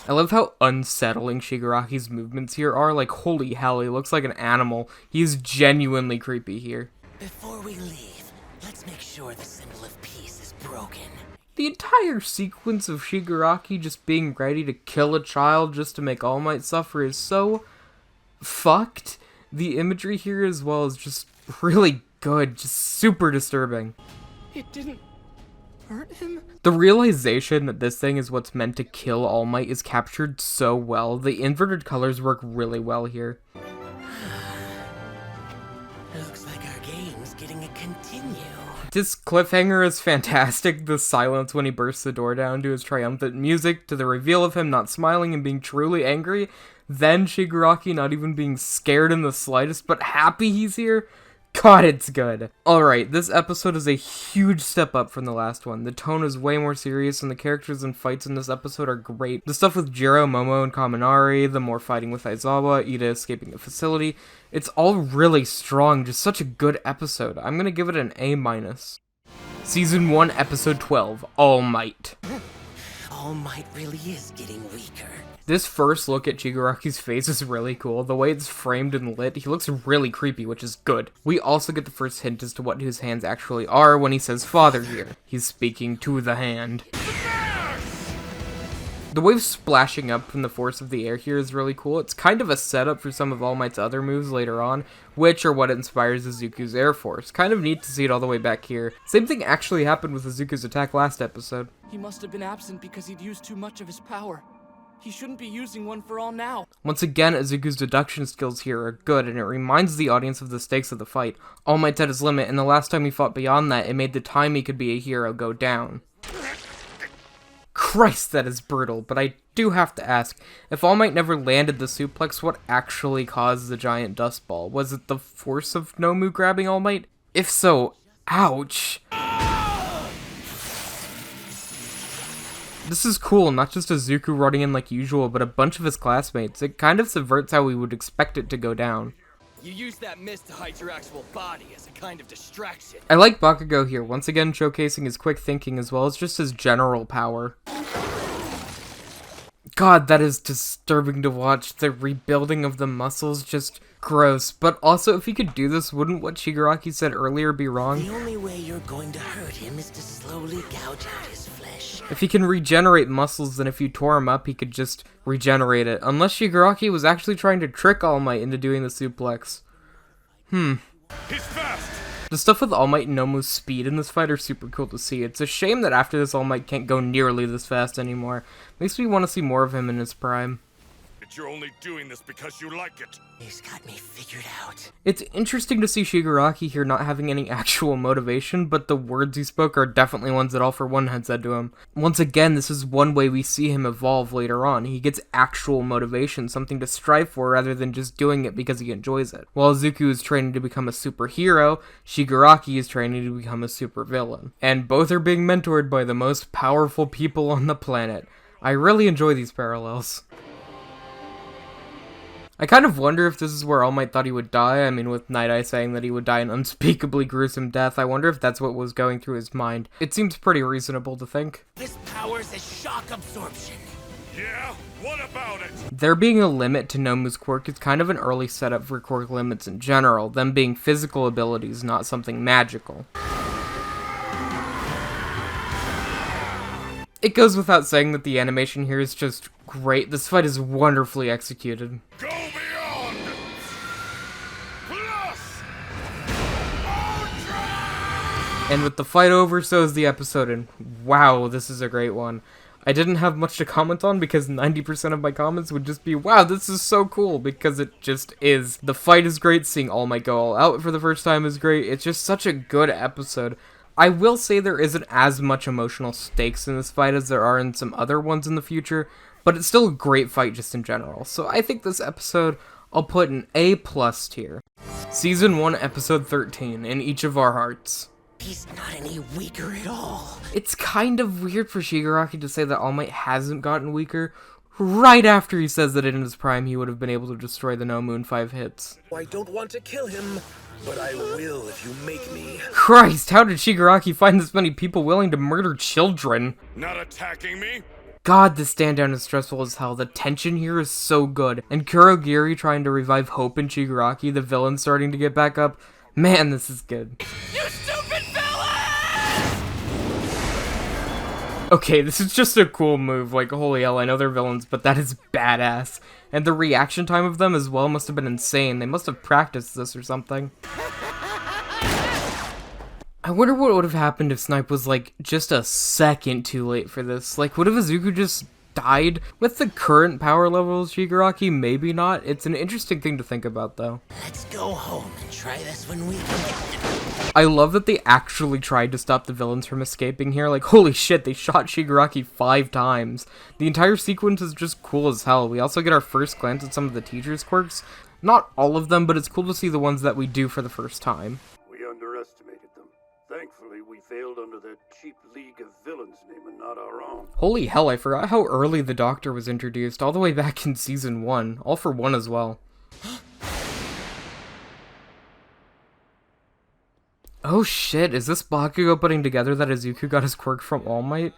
I love how unsettling Shigaraki's movements here are. Like, holy hell, he looks like an animal. He's genuinely creepy here. Before we leave, let's make sure the symbol of peace is broken. The entire sequence of Shigaraki just being ready to kill a child just to make All Might suffer is so fucked. The imagery here as well is just really good, just super disturbing. It didn't hurt him? The realization that this thing is what's meant to kill All Might is captured so well. The inverted colors work really well here. Looks like our game's getting a continue. This cliffhanger is fantastic. The silence when he bursts the door down to his triumphant music, to the reveal of him not smiling and being truly angry, then Shigaraki not even being scared in the slightest, but happy he's here. God, it's good. Alright, this episode is a huge step up from the last one. The tone is way more serious, and the characters and fights in this episode are great. The stuff with Jiro, Momo, and Kaminari, the more fighting with Aizawa, Iida escaping the facility, it's all really strong, just such a good episode. I'm gonna give it an A-. Season 1, Episode 12, All Might. All Might really is getting weaker. This first look at Chigaraki's face is really cool. The way it's framed and lit, he looks really creepy, which is good. We also get the first hint as to what his hands actually are when he says father here. He's speaking to the hand. The wave splashing up from the force of the air here is really cool. It's kind of a setup for some of All Might's other moves later on, which are what inspires Izuku's Air Force. Kind of neat to see it all the way back here. Same thing actually happened with Izuku's attack last episode. He must have been absent because he'd used too much of his power. He shouldn't be using one for all now. Once again, Izuku's deduction skills here are good, and it reminds the audience of the stakes of the fight. All Might's at his limit, and the last time he fought beyond that, it made the time he could be a hero go down. Christ, that is brutal, but I do have to ask, if All Might never landed the suplex, what actually caused the giant dust ball? Was it the force of Nomu grabbing All Might? If so, ouch. This is cool, not just Izuku running in like usual, but a bunch of his classmates. It kind of subverts how we would expect it to go down. You use that mist to hide your actual body as a kind of distraction. I like Bakugo here, once again showcasing his quick thinking as well as just his general power. God, that is disturbing to watch. The rebuilding of the muscles, just gross. But also, if he could do this, wouldn't what Shigaraki said earlier be wrong? The only way you're going to hurt him is to slowly gouge out his flesh. If he can regenerate muscles, then if you tore him up, he could just regenerate it. Unless Shigaraki was actually trying to trick All Might into doing the suplex. He's fast! The stuff with All Might and Nomu's speed in this fight are super cool to see. It's a shame that after this All Might can't go nearly this fast anymore. Makes me want to see more of him in his prime. But you're only doing this because you like it. He's got me figured out. It's interesting to see Shigaraki here not having any actual motivation, but the words he spoke are definitely ones that All For One had said to him. Once again, this is one way we see him evolve later on. He gets actual motivation, something to strive for rather than just doing it because he enjoys it. While Izuku is training to become a superhero, Shigaraki is training to become a supervillain. And both are being mentored by the most powerful people on the planet. I really enjoy these parallels. I kind of wonder if this is where All Might thought he would die. I mean, with Night Eye saying that he would die an unspeakably gruesome death, I wonder if that's what was going through his mind. It seems pretty reasonable to think. This powers is shock absorption. Yeah? What about it? There being a limit to Nomu's quirk is kind of an early setup for quirk limits in general, them being physical abilities, not something magical. It goes without saying that the animation here is just great. This fight is wonderfully executed. Go beyond! Plus! Ultra! And with the fight over, so is the episode, and wow, this is a great one. I didn't have much to comment on because 90% of my comments would just be, wow, this is so cool, because it just is. The fight is great, seeing All Might go all out for the first time is great. It's just such a good episode. I will say there isn't as much emotional stakes in this fight as there are in some other ones in the future, but it's still a great fight just in general. So I think this episode, I'll put an A+ tier. Season 1, Episode 13, In Each of Our Hearts. He's not any weaker at all. It's kind of weird for Shigaraki to say that All Might hasn't gotten weaker, right after he says that in his prime he would have been able to destroy the Nomu in 5 hits. I don't want to kill him, but I will if you make me. Christ, how did Shigaraki find this many people willing to murder children? Not attacking me? God, this stand down is stressful as hell. The tension here is so good. And Kurogiri trying to revive hope in Shigaraki, the villain starting to get back up. Man, this is good. You stupid villain! Okay, this is just a cool move. Like, holy hell, I know they're villains, but that is badass. And the reaction time of them as well must have been insane. They must have practiced this or something. I wonder what would have happened if Snipe was, like, just a second too late for this. Like, would have Izuku just died? With the current power levels, Shigaraki, maybe not. It's an interesting thing to think about, though. Let's go home and try this when we can. I love that they actually tried to stop the villains from escaping here. Like, holy shit, they shot Shigaraki 5 times. The entire sequence is just cool as hell. We also get our first glance at some of the teacher's quirks. Not all of them, but it's cool to see the ones that we do for the first time. We underestimated them. Thankfully, we failed under that cheap League of Villains name and not our own. Holy hell, I forgot how early the Doctor was introduced, all the way back in Season 1. All For One as well. Oh shit, is this Bakugo putting together that Izuku got his quirk from All Might?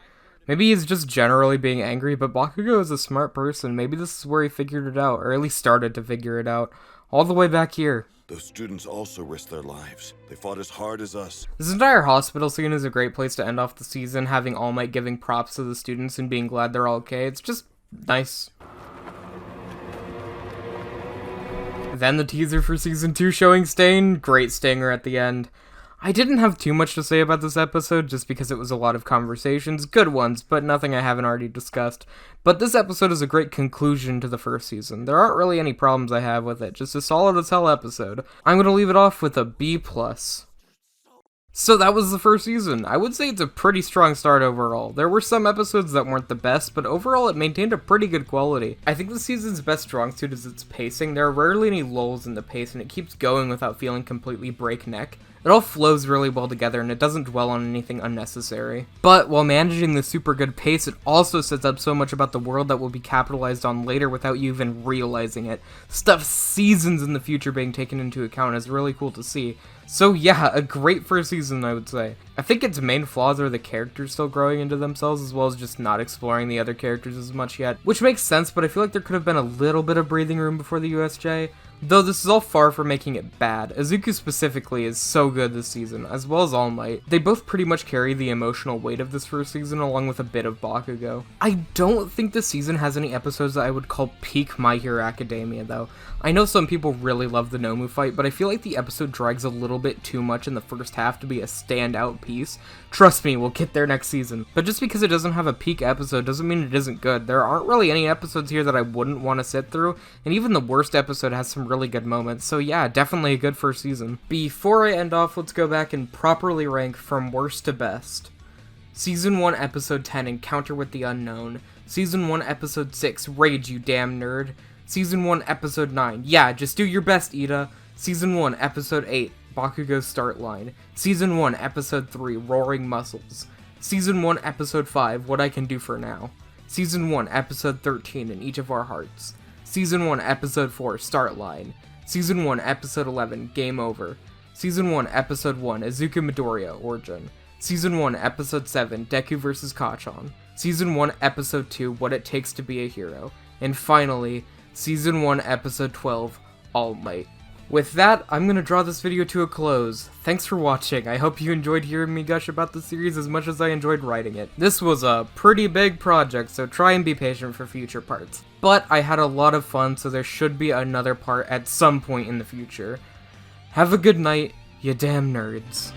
Maybe he's just generally being angry, but Bakugo is a smart person. Maybe this is where he figured it out, or at least started to figure it out. All the way back here. Those students also risked their lives. They fought as hard as us. This entire hospital scene is a great place to end off the season, having All Might giving props to the students and being glad they're all okay. It's just nice. Then the teaser for Season 2 showing Stain. Great stinger at the end. I didn't have too much to say about this episode, just because it was a lot of conversations, good ones, but nothing I haven't already discussed. But this episode is a great conclusion to the first season. There aren't really any problems I have with it, just a solid as hell episode. I'm gonna leave it off with a B+. So that was the first season. I would say it's a pretty strong start overall. There were some episodes that weren't the best, but overall it maintained a pretty good quality. I think the season's best strong suit is its pacing. There are rarely any lulls in the pace, and it keeps going without feeling completely breakneck. It all flows really well together and it doesn't dwell on anything unnecessary. But while managing the super good pace, it also sets up so much about the world that will be capitalized on later without you even realizing it. Stuff seasons in the future being taken into account is really cool to see. So yeah, a great first season, I would say. I think its main flaws are the characters still growing into themselves, as well as just not exploring the other characters as much yet, which makes sense, but I feel like there could have been a little bit of breathing room before the USJ. Though this is all far from making it bad. Izuku specifically is so good this season, as well as All Might. They both pretty much carry the emotional weight of this first season along with a bit of Bakugo. I don't think this season has any episodes that I would call peak My Hero Academia though. I know some people really love the Nomu fight, but I feel like the episode drags a little bit too much in the first half to be a standout piece. Trust me, we'll get there next season. But just because it doesn't have a peak episode doesn't mean it isn't good. There aren't really any episodes here that I wouldn't want to sit through, and even the worst episode has some really good moments, so yeah, definitely a good first season. Before I end off, let's go back and properly rank from worst to best. Season 1, Episode 10, Encounter with the Unknown. Season 1, Episode 6, Rage, you damn nerd. Season 1, Episode 9, yeah, just do your best, Iida. Season 1, Episode 8, Bakugo's Start Line. Season 1, Episode 3, Roaring Muscles. Season 1, Episode 5, What I Can Do For Now. Season 1, Episode 13, In Each of Our Hearts. Season 1, Episode 4, Start Line. Season 1, Episode 11, Game Over. Season 1, Episode 1, Izuku Midoriya, Origin. Season 1, Episode 7, Deku vs. Kacchan. Season 1, Episode 2, What It Takes to Be a Hero. And finally, Season 1, Episode 12, All Might. With that, I'm gonna draw this video to a close. Thanks for watching. I hope you enjoyed hearing me gush about the series as much as I enjoyed writing it. This was a pretty big project, so try and be patient for future parts. But I had a lot of fun, so there should be another part at some point in the future. Have a good night, you damn nerds.